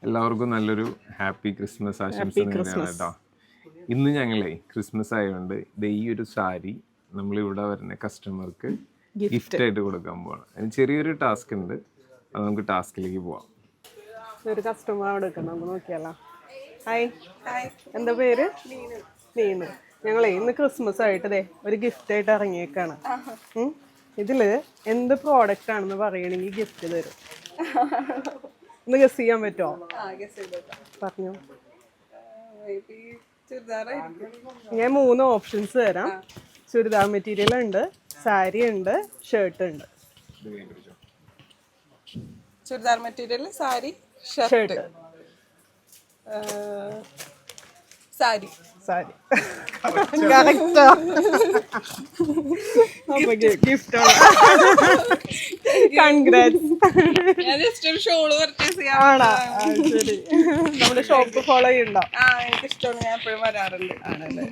എല്ലാവർക്കും നല്ലൊരു happy Christmas ആശംസകളാണ് കേട്ടോ. ഇന്ന് ഞങ്ങളെ ക്രിസ്മസ് ആയതുകൊണ്ട് ഈ ഒരു സാരി നമ്മളിവിടെ വരുന്ന കസ്റ്റമർക്ക് ഗിഫ്റ്റ് ആയിട്ട് കൊടുക്കാൻ പോവാണ്. അതിന് ചെറിയൊരു ടാസ്ക് ഉണ്ട്, അത് നമുക്ക് ടാസ്കിലേക്ക് പോവാം. ഒരു കസ്റ്റമർ അവിടെ നമുക്ക് നോക്കിയാലോ. ഹായ്, എന്താ പേര്? നീനു. ഞങ്ങളെ ഇന്ന് ക്രിസ്മസ് ആയിട്ട് ഒരു ഗിഫ്റ്റ് ആയിട്ട് ഇറങ്ങിയേക്കാണ്. ഇതില് എന്ത് പ്രോഡക്റ്റ് ആണെന്ന് പറയണെങ്കിൽ ഗിഫ്റ്റ് തരും. ഒന്ന് ഗസ് ചെയ്യാൻ പറ്റുമോ? പറഞ്ഞു. ഞാൻ 3 ഓപ്ഷൻസ് തരാം. ചുരിദാർ മെറ്റീരിയൽ ഉണ്ട്, സാരി ഉണ്ട്, ഷർട്ട് ഉണ്ട്. Churidar material, sari, shirt. Sari. Sari correct. അപ്പൊ ഗിഫ്റ്റ് കൺഗ്രാറ്റ്സ്. ഞാൻ ജസ്റ്റ് ഒരു ഷോള് പർച്ചേസ് ചെയ്യാം. ആണോ? ശരി. നമ്മുടെ ഷോപ്പ് ഫോളോ ചെയ്യണ്ടോ? എനിക്ക് ഇഷ്ടമാണ്, ഞാൻ എപ്പോഴും വരാറുണ്ട്. ആണല്ലേ?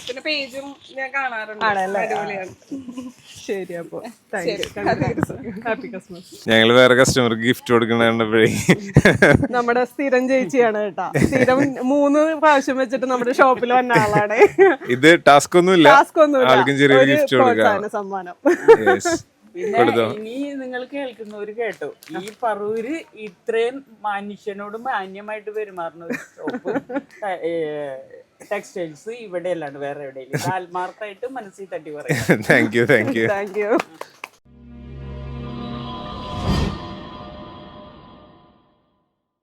പിന്നെ പേജും ഞാൻ കാണാറുണ്ട്. ആണല്ലേ? അടിപൊളിയാണ്. ശരി, അപ്പൊ ഹാപ്പി ക്രിസ്മസ്. ഞങ്ങൾ വേറെ കസ്റ്റമർക്ക് ഗിഫ്റ്റ് കൊടുക്കണപ്പോഴേ നമ്മുടെ സ്ഥിരം ചേച്ചിയാണ് കേട്ടാ. സ്ഥിരം 3 പ്രാവശ്യം വെച്ചിട്ട് നമ്മുടെ ഷോപ്പിൽ വന്ന ആളാണ്. ഇത് ടാസ്ക് ഒന്നുമില്ല, ആൾക്കും ചെറിയൊരു ഗിഫ്റ്റ് കൊടുക്കാം. സമ്മാനം. ഇനി നിങ്ങൾ കേൾക്കുന്നവര് കേട്ടോ, ഈ പറൂര് ഇത്രയും മനുഷ്യനോട് മാന്യമായിട്ട് പെരുമാറുന്ന ഒരു ഷോപ്പ് ടെക്സ്റ്റൈൽസ് ഇവിടെ അല്ലാണ്ട് വേറെ എവിടെയെങ്കിലും ആത്മാർത്ഥമായിട്ട് മനസ്സിൽ തട്ടി പറയാം. Thank you. Thank you.